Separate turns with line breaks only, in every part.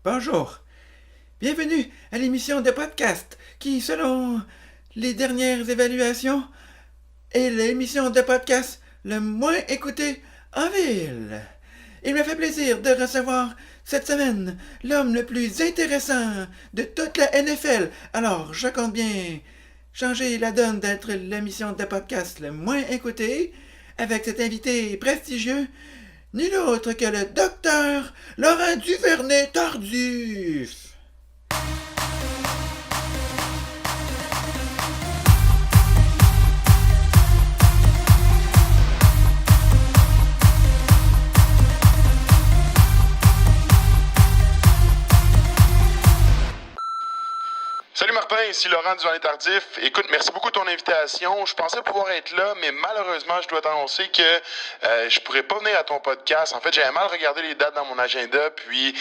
Bonjour. Bienvenue à l'émission de podcast qui, selon les dernières évaluations, est l'émission de podcast le moins écoutée en ville. Il me fait plaisir de recevoir cette semaine l'homme le plus intéressant de toute la NFL. Alors, je compte bien changer la donne d'être l'émission de podcast le moins écoutée avec cet invité prestigieux, nul autre que le docteur Laurent Duvernay-Tardif.
Salut Martin, ici Laurent Duvernay-Tardif. Écoute, merci beaucoup de ton invitation. Je pensais pouvoir être là, mais malheureusement, je dois t'annoncer que je pourrais pas venir à ton podcast. En fait, j'avais mal regardé les dates dans mon agenda, puis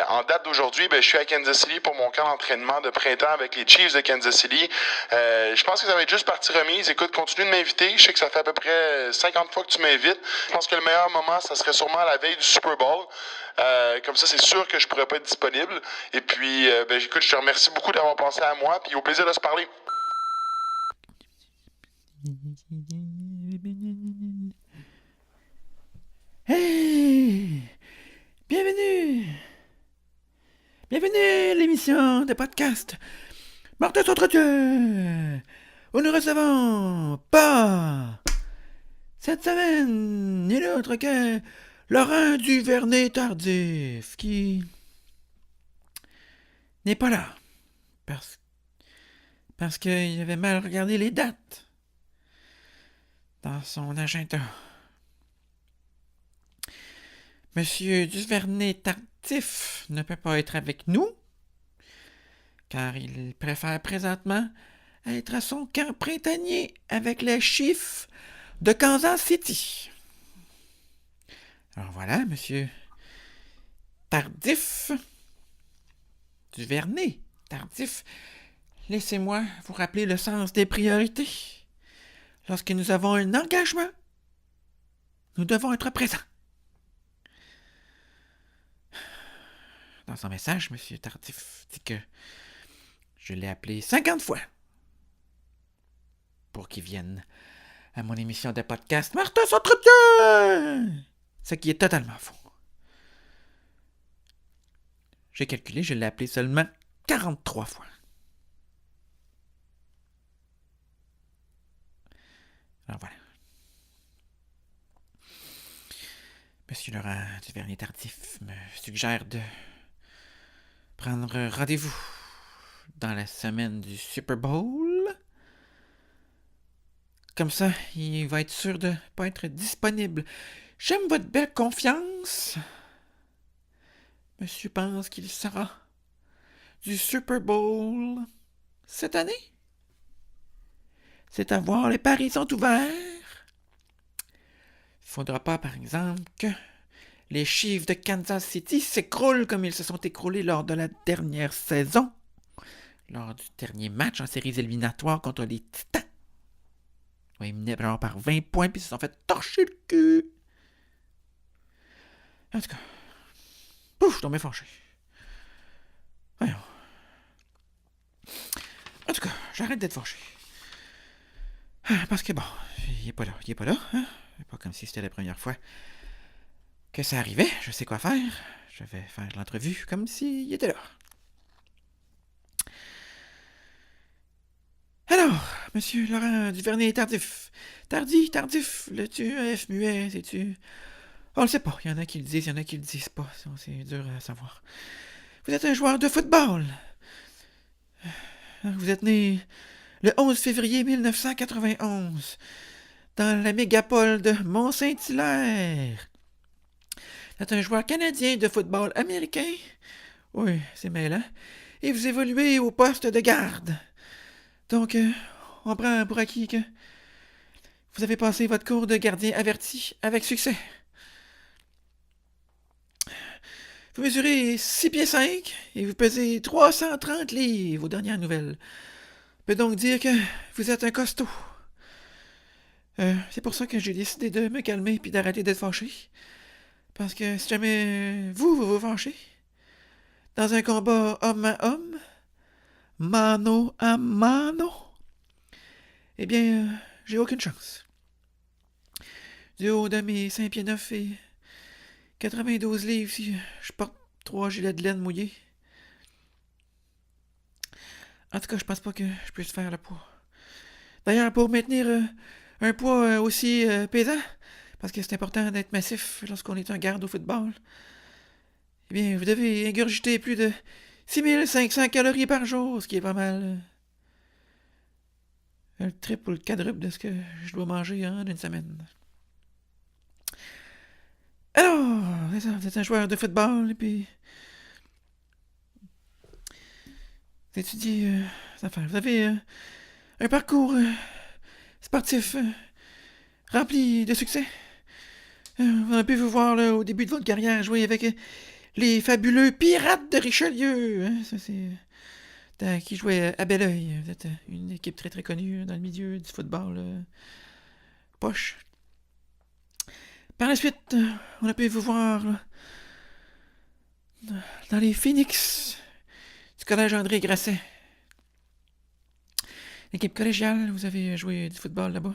en date d'aujourd'hui, je suis à Kansas City pour mon camp d'entraînement de printemps avec les Chiefs de Kansas City. Je pense que ça va être juste partie remise. Écoute, continue de m'inviter. Je sais que ça fait à peu près 50 fois que tu m'invites. Je pense que le meilleur moment, ça serait sûrement à la veille du Super Bowl. Comme ça, c'est sûr que je pourrais pas être disponible. Et puis, écoute, je te remercie beaucoup d'avoir pensé à moi, puis au plaisir de se parler.
Hey! Bienvenue! Bienvenue à l'émission de podcast Martin Entretien! Où nous recevons pas cette semaine ni l'autre que Laurent Duvernay-Tardif qui n'est pas là parce qu'il avait mal regardé les dates dans son agenda. Monsieur Duvernay-Tardif ne peut pas être avec nous, car il préfère présentement être à son camp printanier avec les Chiefs de Kansas City. Alors voilà, monsieur Tardif, Duvernay-Tardif, laissez-moi vous rappeler le sens des priorités. Lorsque nous avons un engagement, nous devons être présents. Dans son message, M. Tardif dit que je l'ai appelé 50 fois pour qu'il vienne à mon émission de podcast Martin s'entretient! Ce qui est totalement faux. J'ai calculé, je l'ai appelé seulement 43 fois. Alors voilà. Monsieur Laurent Duvernay-Tardif me suggère de prendre rendez-vous dans la semaine du Super Bowl. Comme ça, il va être sûr de ne pas être disponible. J'aime votre belle confiance. Monsieur pense qu'il sera du Super Bowl cette année? C'est à voir, les paris sont ouverts. Il ne faudra pas, par exemple, que les Chiefs de Kansas City s'écroulent comme ils se sont écroulés lors de la dernière saison, lors du dernier match en séries éliminatoires contre les Titans. Ils menaient par 20 points puis ils se sont fait torcher le cul. En tout cas, pouf, je suis tombé fâché. Voyons. En tout cas, j'arrête d'être fâché. Parce que bon, il est pas là, hein? C'est pas comme si c'était la première fois que ça arrivait. Je sais quoi faire. Je vais faire l'entrevue comme s'il était là. Alors, monsieur Laurent Duvernay-Tardif. Tardif, le tu F muet, sais-tu? On le sait pas. Il y en a qui le disent, il y en a qui le disent pas. C'est dur à savoir. Vous êtes un joueur de football. Vous êtes né le 11 février 1991 dans la mégapole de Mont-Saint-Hilaire. Vous êtes un joueur canadien de football américain. Oui, c'est mêlant. Et vous évoluez au poste de garde. Donc, on prend pour acquis que vous avez passé votre cours de gardien averti avec succès. Vous mesurez 6 pieds 5 et vous pesez 330 livres aux dernières nouvelles. On peut donc dire que vous êtes un costaud. C'est pour ça que j'ai décidé de me calmer puis d'arrêter d'être fâché. Parce que si jamais vous fâchez, dans un combat homme à homme, mano à mano, eh bien, j'ai aucune chance. Du haut de mes 5 pieds 9 et 92 livres, si je porte 3 gilets de laine mouillés. En tout cas, je pense pas que je puisse faire le poids. D'ailleurs, pour maintenir un poids aussi pesant, parce que c'est important d'être massif lorsqu'on est un garde au football, eh bien, vous devez ingurgiter plus de 6500 calories par jour, ce qui est pas mal le triple ou le quadruple de ce que je dois manger en une semaine. Alors, c'est ça, vous êtes un joueur de football, et puis vous étudiez vous avez un parcours sportif rempli de succès. On a pu vous voir là, au début de votre carrière jouer avec les fabuleux Pirates de Richelieu. Hein? Ça, c'est qui jouait à Belleuil. Vous êtes une équipe très très connue dans le milieu du football poche. Par la suite, on a pu vous voir là, dans les Phoenix du collège André Grasset. L'équipe collégiale, vous avez joué du football là-bas.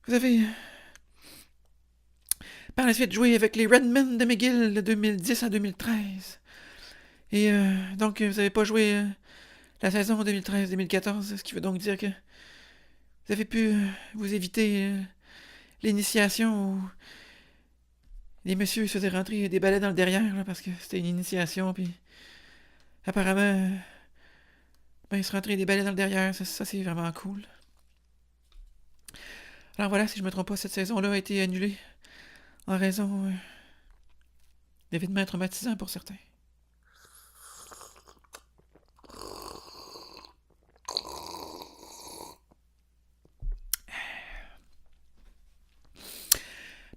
Vous avez par la suite joué avec les Redmen de McGill de 2010 à 2013. Et donc, vous n'avez pas joué la saison 2013-2014, ce qui veut donc dire que vous avez pu vous éviter l'initiation où les messieurs se faisaient rentrer des balais dans le derrière, là, parce que c'était une initiation, puis apparemment, ils se rentraient des balais dans le derrière, ça c'est vraiment cool. Alors voilà, si je me trompe pas, cette saison-là a été annulée en raison d'événements traumatisants pour certains.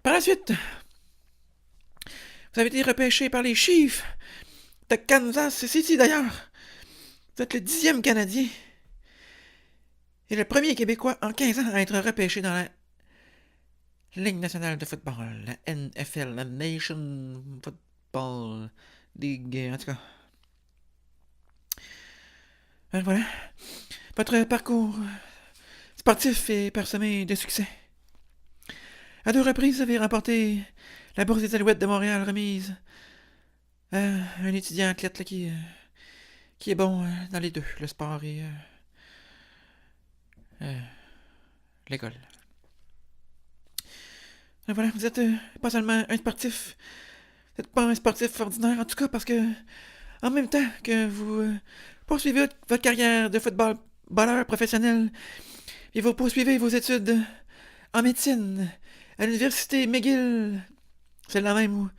Par la suite, vous avez été repêché par les Chiefs de Kansas City d'ailleurs. Vous êtes le 10e Canadien et le premier Québécois en 15 ans à être repêché dans la Ligue nationale de football, la NFL, la Nation Football League, en tout cas. Alors voilà, votre parcours sportif est parsemé de succès. À 2 reprises, vous avez remporté la bourse des Alouettes de Montréal remise à un étudiant athlète là, qui est bon dans les deux, le sport et l'école. Et voilà, vous êtes pas seulement un sportif, vous n'êtes pas un sportif ordinaire, en tout cas parce que en même temps que vous poursuivez votre carrière de footballeur professionnel et vous poursuivez vos études en médecine à l'université McGill, celle-là même où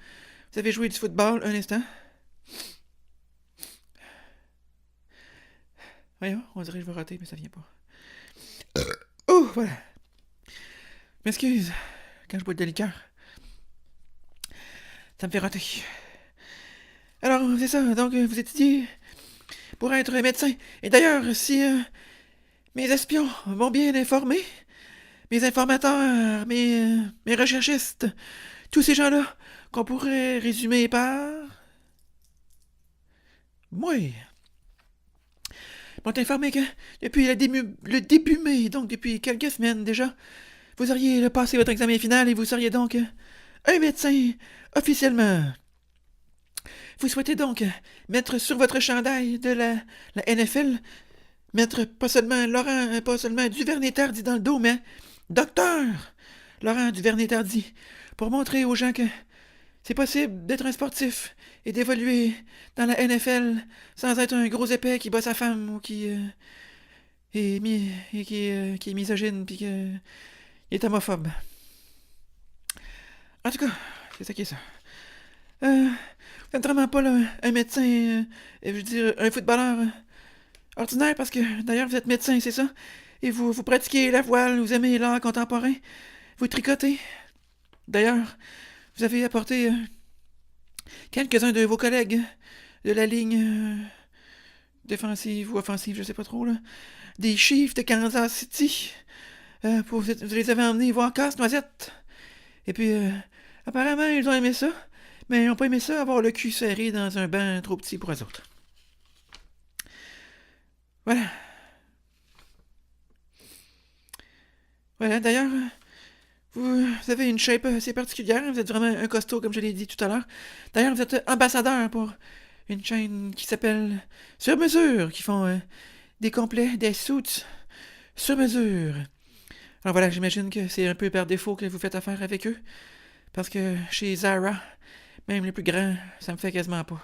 vous avez joué du football un instant. Voyons, on dirait que je vais rater, mais ça vient pas. Oh, voilà. M'excuse, quand je bois de liqueur, ça me fait rater. Alors, c'est ça, donc vous étudiez pour être médecin. Et d'ailleurs, si mes espions m'ont bien informé, mes informateurs, mes recherchistes, tous ces gens-là, qu'on pourrait résumer par... Moi. M'ont informé que depuis le début mai, donc depuis quelques semaines déjà, vous auriez passé votre examen final et vous seriez donc un médecin officiellement. Vous souhaitez donc mettre sur votre chandail de la NFL, mettre pas seulement Duvernay-Tardy dans le dos, mais Docteur Laurent Duvernay-Tardy, pour montrer aux gens que c'est possible d'être un sportif et d'évoluer dans la NFL sans être un gros épais qui bat sa femme ou qui est misogyne puis qui est homophobe. En tout cas, c'est ça qui est ça. Vous n'êtes vraiment pas là, un médecin, je veux dire, un footballeur ordinaire, parce que d'ailleurs vous êtes médecin, c'est ça? Et vous pratiquez la voile, vous aimez l'art contemporain, vous tricotez. D'ailleurs, vous avez apporté quelques-uns de vos collègues de la ligne défensive ou offensive, je sais pas trop, là, des Chiefs de Kansas City. Vous les avez emmenés voir Casse-Noisette. Et puis, apparemment, ils ont aimé ça. mais ils n'ont pas aimé ça, avoir le cul serré dans un banc trop petit pour eux autres. Voilà. Voilà, d'ailleurs, vous avez une shape assez particulière. Vous êtes vraiment un costaud, comme je l'ai dit tout à l'heure. D'ailleurs, vous êtes ambassadeur pour une chaîne qui s'appelle Sur Mesure, qui font des complets, des suits sur mesure. Alors voilà, j'imagine que c'est un peu par défaut que vous faites affaire avec eux. Parce que chez Zara, même les plus grands, ça me fait quasiment pas.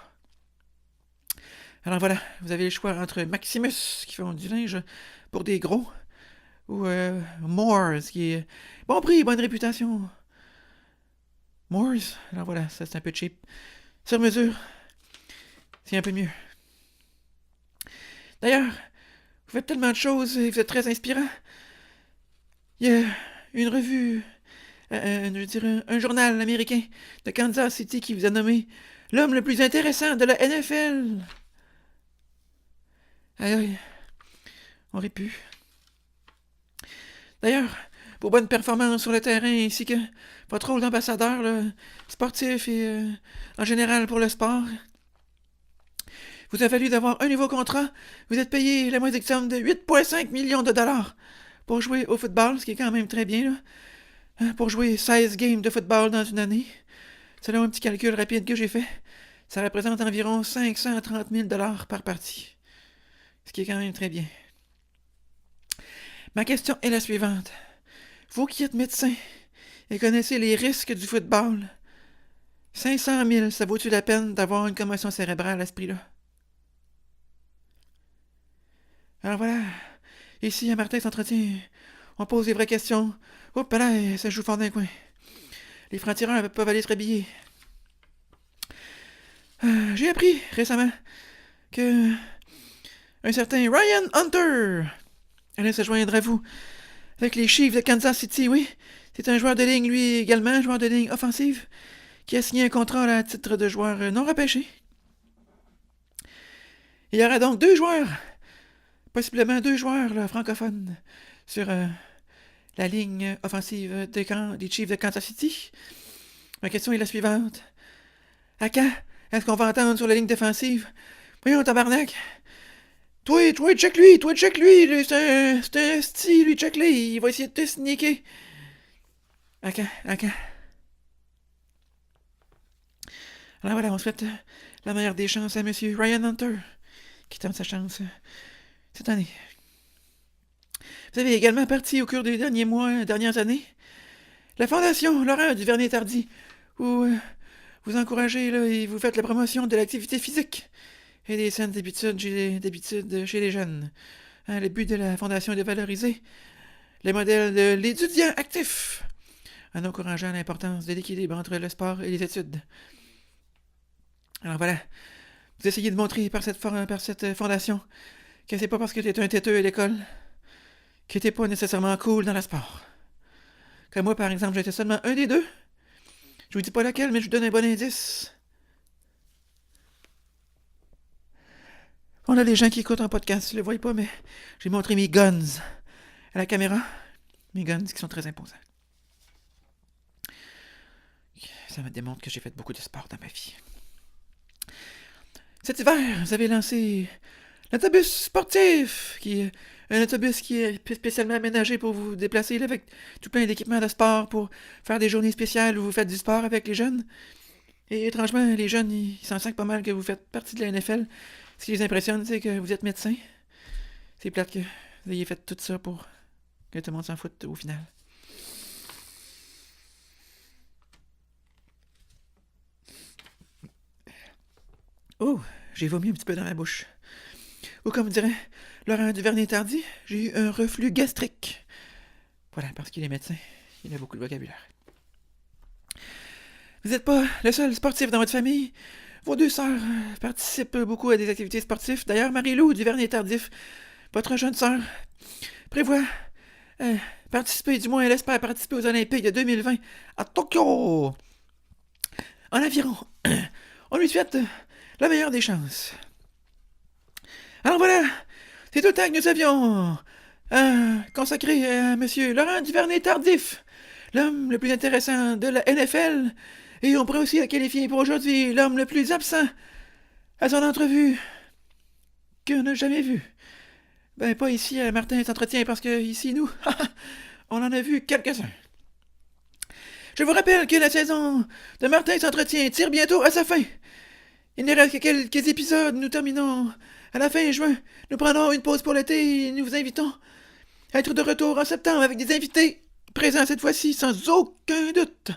Alors voilà, vous avez le choix entre Maximus, qui font du linge pour des gros, ou Moores, qui est bon prix, bonne réputation. Moores, alors voilà, ça c'est un peu cheap. Sur mesure, c'est un peu mieux. D'ailleurs, vous faites tellement de choses et vous êtes très inspirant. Il y a une revue, je dirais un journal américain de Kansas City qui vous a nommé l'homme le plus intéressant de la NFL. Aïe aïe, on aurait pu. D'ailleurs, pour bonne performance sur le terrain ainsi que votre rôle d'ambassadeur sportif et en général pour le sport, vous a fallu d'avoir un nouveau contrat. Vous êtes payé la modique somme de 8,5 millions de dollars pour jouer au football, ce qui est quand même très bien, là. Pour jouer 16 games de football dans une année. Selon un petit calcul rapide que j'ai fait, ça représente environ 530 000 dollars par partie. Ce qui est quand même très bien. Ma question est la suivante. Vous qui êtes médecin et connaissez les risques du football, 500 000, ça vaut-tu la peine d'avoir une commotion cérébrale à ce prix-là? Alors voilà, ici à Martin s'entretient, on pose des vraies questions. Oups là, ça joue fort d'un coin. Les francs-tireurs peuvent aller se rhabiller. J'ai appris récemment que un certain Ryan Hunter allait se joindre à vous avec les Chiefs de Kansas City, oui. C'est un joueur de ligne, lui également, joueur de ligne offensive, qui a signé un contrat à titre de joueur non repêché. Il y aura donc possiblement deux joueurs là, francophones sur la ligne offensive des Chiefs de Kansas City. Ma question est la suivante. À quand est-ce qu'on va entendre sur la ligne défensive? Voyons, tabarnak. Toi, check lui, c'est un style, lui, check-le, il va essayer de te sneaker. À quand? Alors voilà, on souhaite la meilleure des chances à monsieur Ryan Hunter, qui tente sa chance cette année. Vous avez également parti au cours des dernières années, la Fondation Laurent Duvernay-Tardy, où vous encouragez là, et vous faites la promotion de l'activité physique et des saines d'habitude chez les jeunes. Le but de la Fondation est de valoriser les modèles de l'étudiant actif, en encourageant l'importance de l'équilibre entre le sport et les études. Alors voilà, vous essayez de montrer par cette fondation que c'est pas parce que t'es un têteux à l'école que t'es pas nécessairement cool dans le sport. Comme moi, par exemple, j'étais seulement un des deux. Je vous dis pas laquelle, mais je vous donne un bon indice. On a des gens qui écoutent en podcast, ils le voient pas, mais j'ai montré mes guns à la caméra. Mes guns qui sont très imposants. Ça me démontre que j'ai fait beaucoup de sport dans ma vie. Cet hiver, vous avez lancé l'autobus sportif, qui est un autobus qui est spécialement aménagé pour vous déplacer là, avec tout plein d'équipements de sport pour faire des journées spéciales où vous faites du sport avec les jeunes. Et étrangement, les jeunes, ils s'en sentent pas mal que vous faites partie de la NFL. Ce qui les impressionne, c'est que vous êtes médecin. C'est plate que vous ayez fait tout ça pour que tout le monde s'en foute au final. Oh, j'ai vomi un petit peu dans ma bouche. Ou comme dirait Laurent Duvernay-Tardy, j'ai eu un reflux gastrique. Voilà, parce qu'il est médecin, il a beaucoup de vocabulaire. Vous n'êtes pas le seul sportif dans votre famille. Vos deux sœurs participent beaucoup à des activités sportives. D'ailleurs, Marie-Lou Duvernay-Tardif, votre jeune sœur, prévoit participer, du moins elle espère participer aux Olympiques de 2020 à Tokyo. En aviron. On lui souhaite la meilleure des chances. Alors voilà, c'est tout le temps que nous avions consacré à monsieur Laurent Duvernay-Tardif, l'homme le plus intéressant de la NFL Et on pourrait aussi le qualifier pour aujourd'hui l'homme le plus absent à son entrevue qu'on n'a jamais vu. Ben, pas ici à Martin s'entretient, parce que ici, nous, on en a vu quelques-uns. Je vous rappelle que la saison de Martin s'entretient tire bientôt à sa fin. Il ne reste que quelques épisodes, nous terminons à la fin juin. Nous prendrons une pause pour l'été et nous vous invitons à être de retour en septembre avec des invités présents cette fois-ci sans aucun doute.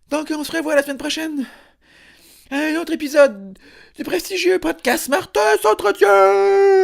Donc on se revoit la semaine prochaine à un autre épisode du prestigieux podcast Martin s'entretient.